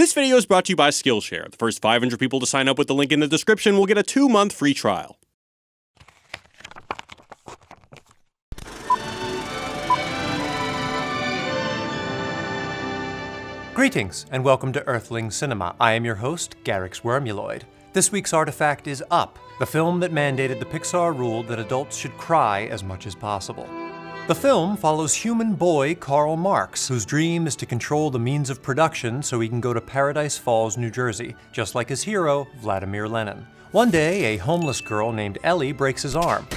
This video is brought to you by Skillshare. The first 500 people to sign up with the link in the description will get a 2-month free trial. Greetings, and welcome to Earthling Cinema. I am your host, Garyx Wormuloid. This week's artifact is Up, the film that mandated the Pixar rule that adults should cry as much as possible. The film follows human boy Karl Marx, whose dream is to control the means of production so he can go to Paradise Falls, New Jersey, just like his hero, Vladimir Lenin. One day, a homeless girl named Ellie breaks his arm.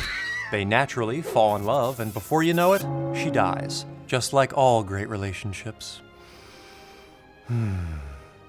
They naturally fall in love, and before you know it, she dies. Just like all great relationships.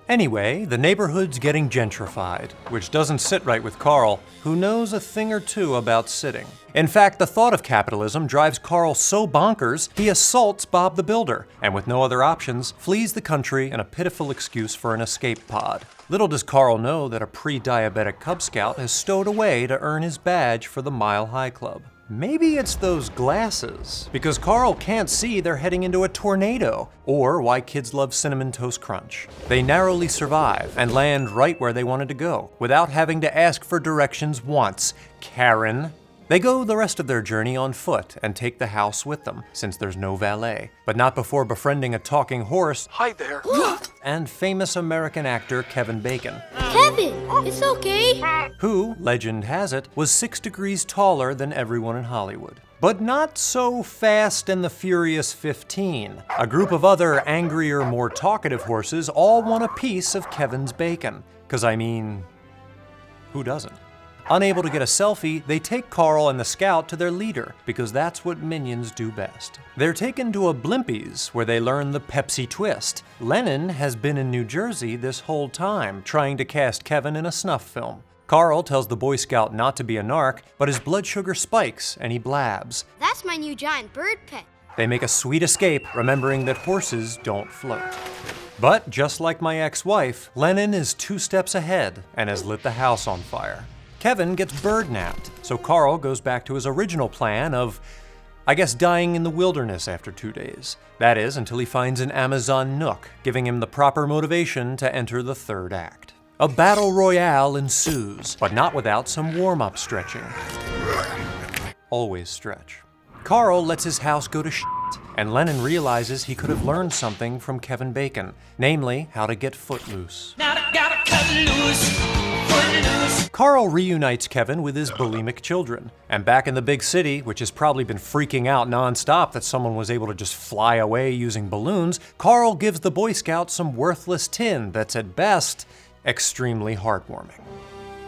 Anyway, the neighborhood's getting gentrified, which doesn't sit right with Karl, who knows a thing or two about sitting. In fact, the thought of capitalism drives Karl so bonkers, he assaults Bob the Builder, and with no other options, flees the country in a pitiful excuse for an escape pod. Little does Karl know that a pre-diabetic Cub Scout has stowed away to earn his badge for the Mile High Club. Maybe it's those glasses, because Karl can't see they're heading into a tornado, or why kids love Cinnamon Toast Crunch. They narrowly survive and land right where they wanted to go, without having to ask for directions once. Karen. They go the rest of their journey on foot and take the house with them, since there's no valet, but not before befriending a talking horse, hi there, and famous American actor Kevin Bacon. Kevin, it's okay. Who, legend has it, was 6 degrees taller than everyone in Hollywood. But not so Fast and the Furious 15. A group of other angrier, more talkative horses all want a piece of Kevin's bacon. 'Cause I mean, who doesn't? Unable to get a selfie, they take Karl and the Scout to their leader, because that's what minions do best. They're taken to a Blimpies, where they learn the Pepsi twist. Lenin has been in New Jersey this whole time, trying to cast Kevin in a snuff film. Karl tells the Boy Scout not to be a narc, but his blood sugar spikes, and he blabs. That's my new giant bird pet. They make a sweet escape, remembering that horses don't float. But just like my ex-wife, Lenin is 2 steps ahead, and has lit the house on fire. Kevin gets bird-napped, so Karl goes back to his original plan of, I guess, dying in the wilderness after 2 days. That is, until he finds an Amazon nook, giving him the proper motivation to enter the 3rd act. A battle royale ensues, but not without some warm-up stretching. Always stretch. Karl lets his house go to shit, and Lenin realizes he could have learned something from Kevin Bacon, namely how to get footloose. Now I gotta cut loose. Karl reunites Kevin with his bulimic children, and back in the big city, which has probably been freaking out nonstop that someone was able to just fly away using balloons, Karl gives the Boy Scout some worthless tin that's at best extremely heartwarming.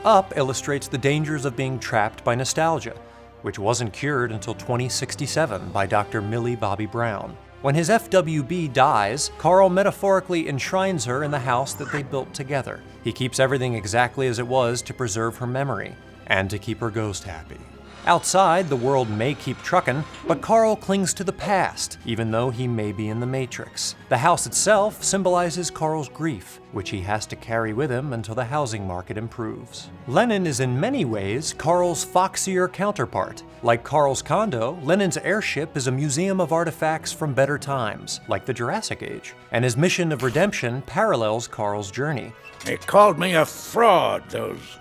Up illustrates the dangers of being trapped by nostalgia, which wasn't cured until 2067 by Dr. Millie Bobby Brown. When his FWB dies, Karl metaphorically enshrines her in the house that they built together. He keeps everything exactly as it was to preserve her memory, and to keep her ghost happy. Outside, the world may keep truckin', but Karl clings to the past, even though he may be in the Matrix. The house itself symbolizes Karl's grief, which he has to carry with him until the housing market improves. Lenin is in many ways Karl's foxier counterpart. Like Karl's condo, Lenin's airship is a museum of artifacts from better times, like the Jurassic Age, and his mission of redemption parallels Karl's journey. They called me a fraud, those...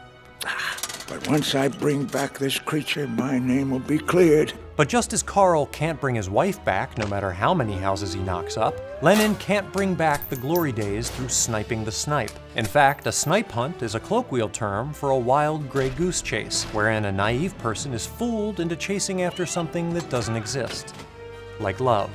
But once I bring back this creature, my name will be cleared. But just as Karl can't bring his wife back, no matter how many houses he knocks up, Lenin can't bring back the glory days through sniping the snipe. In fact, a snipe hunt is a colloquial term for a wild gray goose chase, wherein a naive person is fooled into chasing after something that doesn't exist. Like love.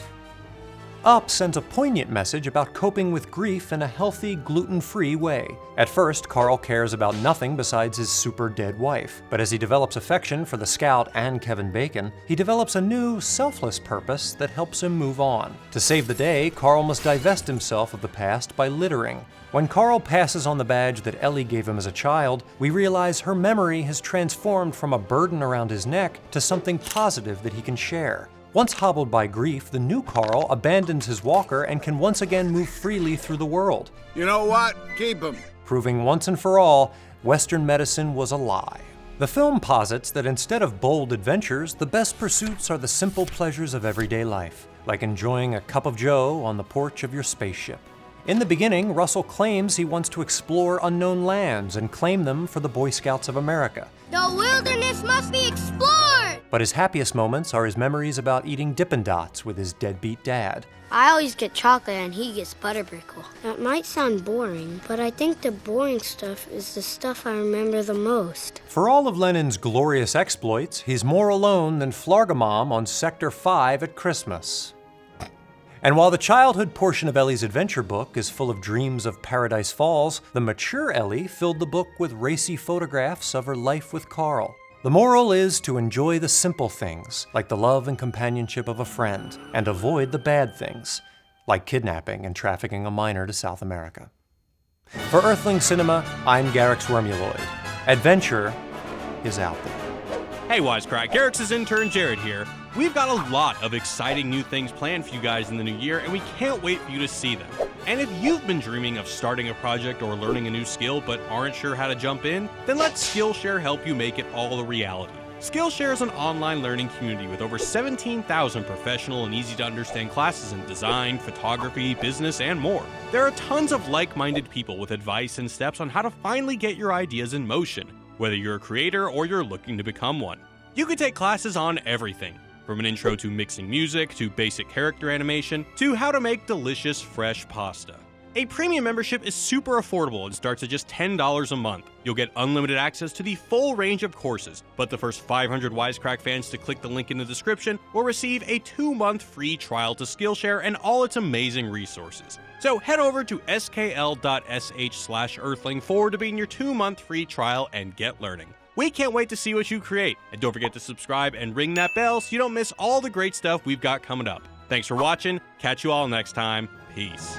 Up sends a poignant message about coping with grief in a healthy, gluten-free way. At first, Karl cares about nothing besides his super dead wife, but as he develops affection for the Scout and Kevin Bacon, he develops a new, selfless purpose that helps him move on. To save the day, Karl must divest himself of the past by littering. When Karl passes on the badge that Ellie gave him as a child, we realize her memory has transformed from a burden around his neck to something positive that he can share. Once hobbled by grief, the new Karl abandons his walker and can once again move freely through the world. You know what? Keep him. Proving once and for all, Western medicine was a lie. The film posits that instead of bold adventures, the best pursuits are the simple pleasures of everyday life, like enjoying a cup of joe on the porch of your spaceship. In the beginning, Russell claims he wants to explore unknown lands and claim them for the Boy Scouts of America. The wilderness must be explored! But his happiest moments are his memories about eating Dippin' Dots with his deadbeat dad. I always get chocolate and he gets butterbrickle. That might sound boring, but I think the boring stuff is the stuff I remember the most. For all of Lennon's glorious exploits, he's more alone than Flargamom on Sector 5 at Christmas. And while the childhood portion of Ellie's adventure book is full of dreams of Paradise Falls, the mature Ellie filled the book with racy photographs of her life with Carl. The moral is to enjoy the simple things, like the love and companionship of a friend, and avoid the bad things, like kidnapping and trafficking a minor to South America. For Earthling Cinema, I'm Garyx Wormuloid. Adventure is out there. Hey Wisecrack, Garyx's intern Jared here. We've got a lot of exciting new things planned for you guys in the new year, and we can't wait for you to see them. And if you've been dreaming of starting a project or learning a new skill but aren't sure how to jump in, then let Skillshare help you make it all a reality. Skillshare is an online learning community with over 17,000 professional and easy-to-understand classes in design, photography, business, and more. There are tons of like-minded people with advice and steps on how to finally get your ideas in motion, whether you're a creator or you're looking to become one. You can take classes on everything, from an intro to mixing music, to basic character animation, to how to make delicious fresh pasta. A premium membership is super affordable and starts at just $10 a month. You'll get unlimited access to the full range of courses, but the first 500 Wisecrack fans to click the link in the description will receive a 2-month free trial to Skillshare and all its amazing resources. So head over to skl.sh/earthling4 to begin your 2-month free trial and get learning. We can't wait to see what you create, and don't forget to subscribe and ring that bell so you don't miss all the great stuff we've got coming up. Thanks for watching, catch you all next time, peace.